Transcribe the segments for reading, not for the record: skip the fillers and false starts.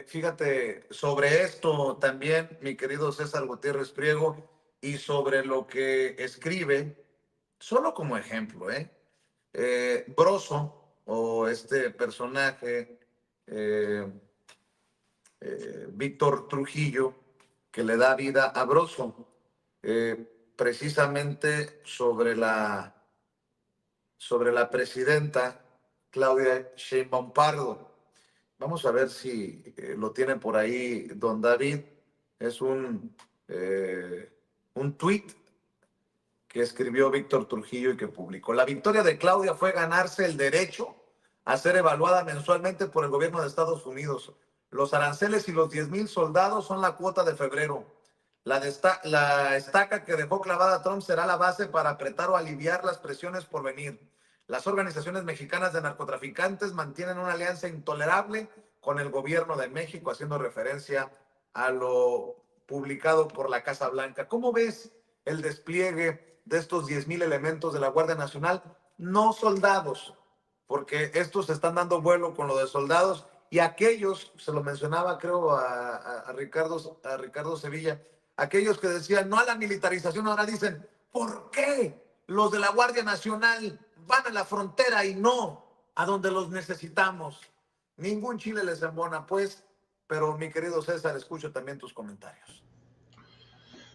Fíjate, sobre esto también, mi querido César Gutiérrez Priego, y sobre lo que escribe, solo como ejemplo, Broso, o este personaje, eh, Víctor Trujillo, que le da vida a Broso, precisamente sobre la presidenta Claudia Sheinbaum Pardo. Vamos a ver si lo tiene por ahí don David. Es un tuit que escribió Víctor Trujillo y que publicó. La victoria de Claudia fue ganarse el derecho a ser evaluada mensualmente por el gobierno de Estados Unidos. Los aranceles y los 10,000 soldados son la cuota de febrero. La estaca que dejó clavada Trump será la base para apretar o aliviar las presiones por venir. Las organizaciones mexicanas de narcotraficantes mantienen una alianza intolerable con el gobierno de México, haciendo referencia a lo publicado por la Casa Blanca. ¿Cómo ves el despliegue de estos 10,000 elementos de la Guardia Nacional? No soldados, porque estos están dando vuelo con lo de soldados, y aquellos, se lo mencionaba creo a Ricardo Sevilla, aquellos que decían no a la militarización, ahora dicen, ¿por qué los de la Guardia Nacional van a la frontera y no a donde los necesitamos? Ningún chile les embona, pues, pero mi querido César, escucho también tus comentarios.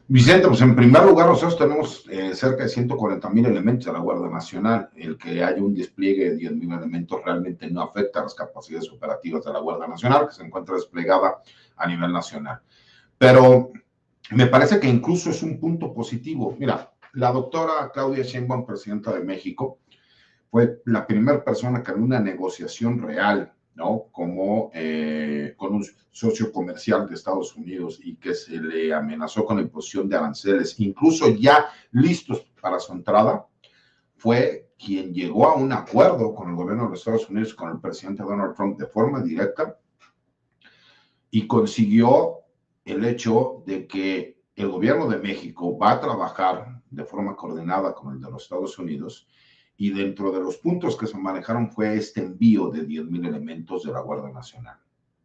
Vicente, pues en primer lugar nosotros tenemos cerca de 140,000 elementos de la Guardia Nacional. El que haya un despliegue de 10,000 elementos realmente no afecta a las capacidades operativas de la Guardia Nacional, que se encuentra desplegada a nivel nacional. Pero me parece que incluso es un punto positivo. Mira, la doctora Claudia Sheinbaum, presidenta de México, fue la primera persona que en una negociación real, ¿no? Como con un socio comercial de Estados Unidos y que se le amenazó con la imposición de aranceles, incluso ya listos para su entrada, fue quien llegó a un acuerdo con el gobierno de los Estados Unidos, con el presidente Donald Trump de forma directa, y consiguió el hecho de que el gobierno de México va a trabajar de forma coordinada con el de los Estados Unidos, y dentro de los puntos que se manejaron fue este envío de 10,000 elementos de la Guardia Nacional.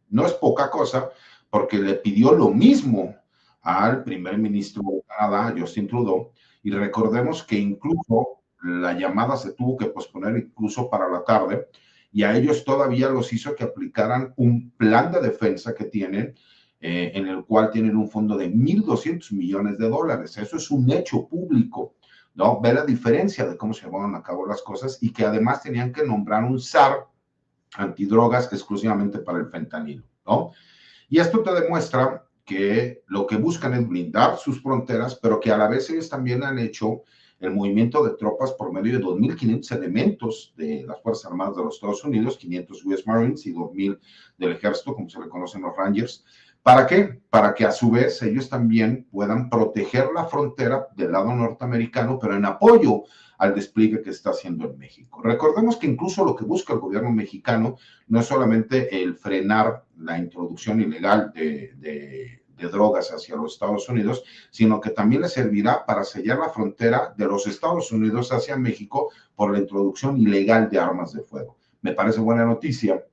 No es poca cosa, porque le pidió lo mismo al primer ministro de Canadá, Justin Trudeau, y recordemos que incluso la llamada se tuvo que posponer incluso para la tarde, y a ellos todavía los hizo que aplicaran un plan de defensa que tienen, en el cual tienen un fondo de $1,200 millones. Eso es un hecho público, ¿no? Ve la diferencia de cómo se llevaban a cabo las cosas, y que además tenían que nombrar un SAR antidrogas exclusivamente para el fentanilo, ¿no? Y esto te demuestra que lo que buscan es blindar sus fronteras, pero que a la vez ellos también han hecho el movimiento de tropas por medio de 2,500 elementos de las Fuerzas Armadas de los Estados Unidos, 500 US Marines y 2,000 del Ejército, como se le conocen los Rangers. ¿Para qué? Para que a su vez ellos también puedan proteger la frontera del lado norteamericano, pero en apoyo al despliegue que está haciendo en México. Recordemos que incluso lo que busca el gobierno mexicano no es solamente el frenar la introducción ilegal de drogas hacia los Estados Unidos, sino que también le servirá para sellar la frontera de los Estados Unidos hacia México por la introducción ilegal de armas de fuego. Me parece buena noticia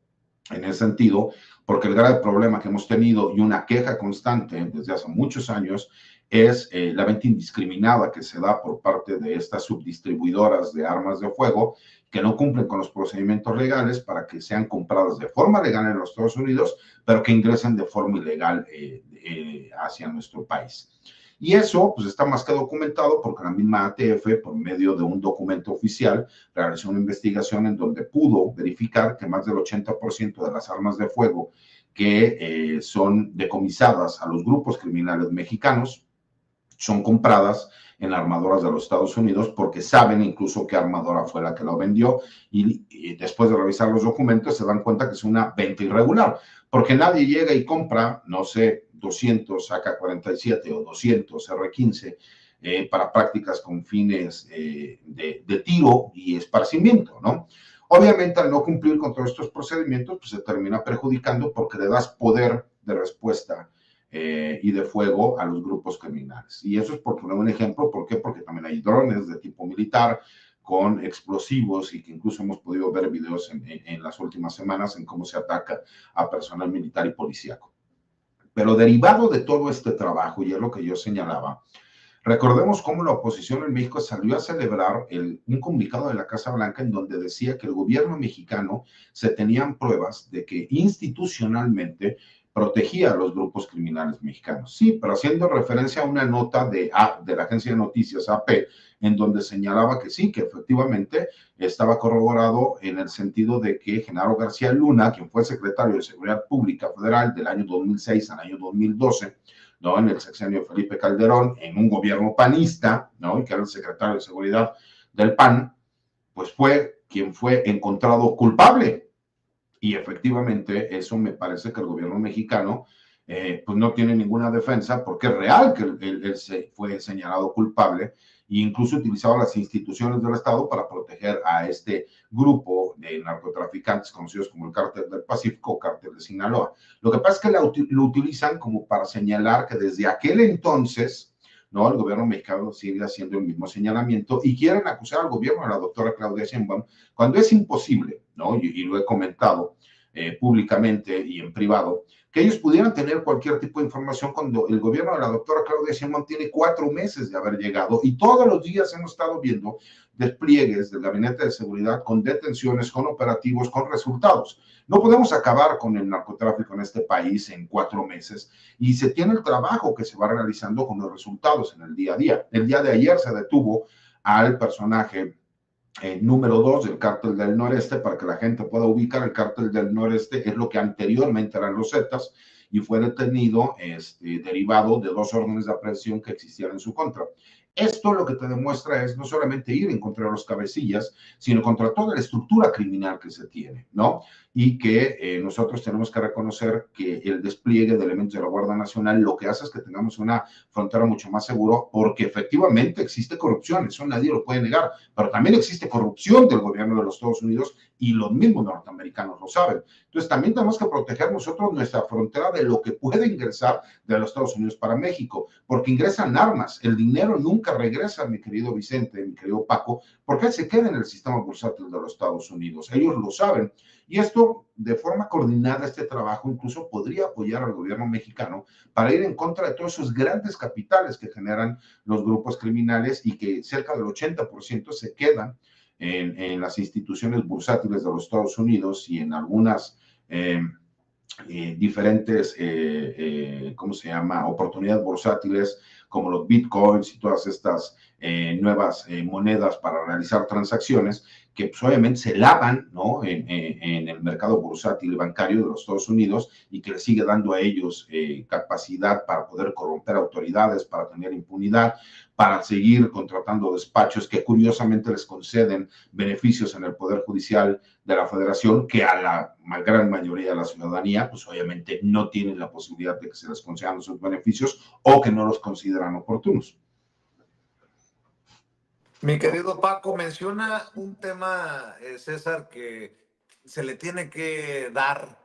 en ese sentido, porque el grave problema que hemos tenido y una queja constante desde hace muchos años es la venta indiscriminada que se da por parte de estas subdistribuidoras de armas de fuego, que no cumplen con los procedimientos legales para que sean compradas de forma legal en los Estados Unidos, pero que ingresen de forma ilegal hacia nuestro país. Y eso pues está más que documentado, porque la misma ATF, por medio de un documento oficial, realizó una investigación en donde pudo verificar que más del 80% de las armas de fuego que son decomisadas a los grupos criminales mexicanos son compradas en armadoras de los Estados Unidos, porque saben incluso qué armadora fue la que lo vendió, y después de revisar los documentos se dan cuenta que es una venta irregular, porque nadie llega y compra, no sé, 200 AK-47 o 200 R-15 para prácticas con fines de tiro y esparcimiento, ¿no? Obviamente, al no cumplir con todos estos procedimientos, pues se termina perjudicando, porque le das poder de respuesta y de fuego a los grupos criminales. Y eso es por poner un ejemplo. ¿Por qué? Porque también hay drones de tipo militar con explosivos y que incluso hemos podido ver videos en las últimas semanas en cómo se ataca a personal militar y policíaco. Pero derivado de todo este trabajo, y es lo que yo señalaba, recordemos cómo la oposición en México salió a celebrar un comunicado de la Casa Blanca en donde decía que el gobierno mexicano se tenían pruebas de que institucionalmente protegía a los grupos criminales mexicanos. Sí, pero haciendo referencia a una nota de la agencia de noticias AP, en donde señalaba que sí, que efectivamente estaba corroborado en el sentido de que Genaro García Luna, quien fue secretario de Seguridad Pública Federal del año 2006 al año 2012, ¿no? En el sexenio de Felipe Calderón, en un gobierno panista, ¿no? Y que era el secretario de Seguridad del PAN, pues fue quien fue encontrado culpable. Y efectivamente, eso me parece que el gobierno mexicano pues no tiene ninguna defensa, porque es real que él se fue señalado culpable e incluso utilizaba las instituciones del Estado para proteger a este grupo de narcotraficantes conocidos como el Cártel del Pacífico o Cártel de Sinaloa. Lo que pasa es que lo utilizan como para señalar que desde aquel entonces, ¿no? El gobierno mexicano sigue haciendo el mismo señalamiento y quieren acusar al gobierno de la doctora Claudia Sheinbaum cuando es imposible, ¿no? Y lo he comentado públicamente y en privado, que ellos pudieran tener cualquier tipo de información cuando el gobierno de la doctora Claudia Sheinbaum tiene 4 meses de haber llegado y todos los días hemos estado viendo despliegues del Gabinete de Seguridad con detenciones, con operativos, con resultados. No podemos acabar con el narcotráfico en este país en 4 meses y se tiene el trabajo que se va realizando con los resultados en el día a día. El día de ayer se detuvo al personaje número 2 del Cártel del Noreste, para que la gente pueda ubicar. El Cártel del Noreste es lo que anteriormente eran los Zetas y fue detenido derivado de 2 órdenes de aprehensión que existían en su contra. Esto lo que te demuestra es no solamente ir en contra de los cabecillas, sino contra toda la estructura criminal que se tiene, ¿no? Y que nosotros tenemos que reconocer que el despliegue de elementos de la Guardia Nacional lo que hace es que tengamos una frontera mucho más segura, porque efectivamente existe corrupción, eso nadie lo puede negar, pero también existe corrupción del gobierno de los Estados Unidos y los mismos norteamericanos lo saben. Entonces también tenemos que proteger nosotros nuestra frontera de lo que puede ingresar de los Estados Unidos para México, porque ingresan armas, el dinero nunca regresa, mi querido Vicente, mi querido Paco, porque se queda en el sistema bursátil de los Estados Unidos, ellos lo saben. Y esto, de forma coordinada, este trabajo incluso podría apoyar al gobierno mexicano para ir en contra de todos esos grandes capitales que generan los grupos criminales y que cerca del 80% se quedan en las instituciones bursátiles de los Estados Unidos y en algunas diferentes, ¿cómo se llama?, oportunidades bursátiles como los bitcoins y todas estas nuevas monedas para realizar transacciones que pues, obviamente se lavan, ¿no? En el mercado bursátil y bancario de los Estados Unidos y que le sigue dando a ellos capacidad para poder corromper autoridades, para tener impunidad, para seguir contratando despachos que curiosamente les conceden beneficios en el Poder Judicial de la Federación que a la gran mayoría de la ciudadanía, pues obviamente no tienen la posibilidad de que se les concedan esos beneficios o que no los consideran oportunos. Mi querido Paco, menciona un tema, César, que se le tiene que dar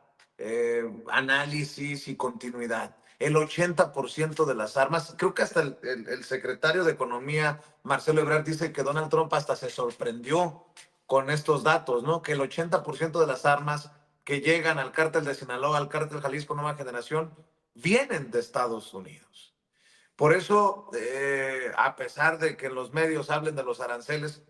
análisis y continuidad. El 80% de las armas, creo que hasta el secretario de Economía, Marcelo Ebrard, dice que Donald Trump hasta se sorprendió con estos datos, ¿no? Que el 80% de las armas que llegan al cártel de Sinaloa, al cártel Jalisco Nueva Generación, vienen de Estados Unidos. Por eso, a pesar de que los medios hablen de los aranceles,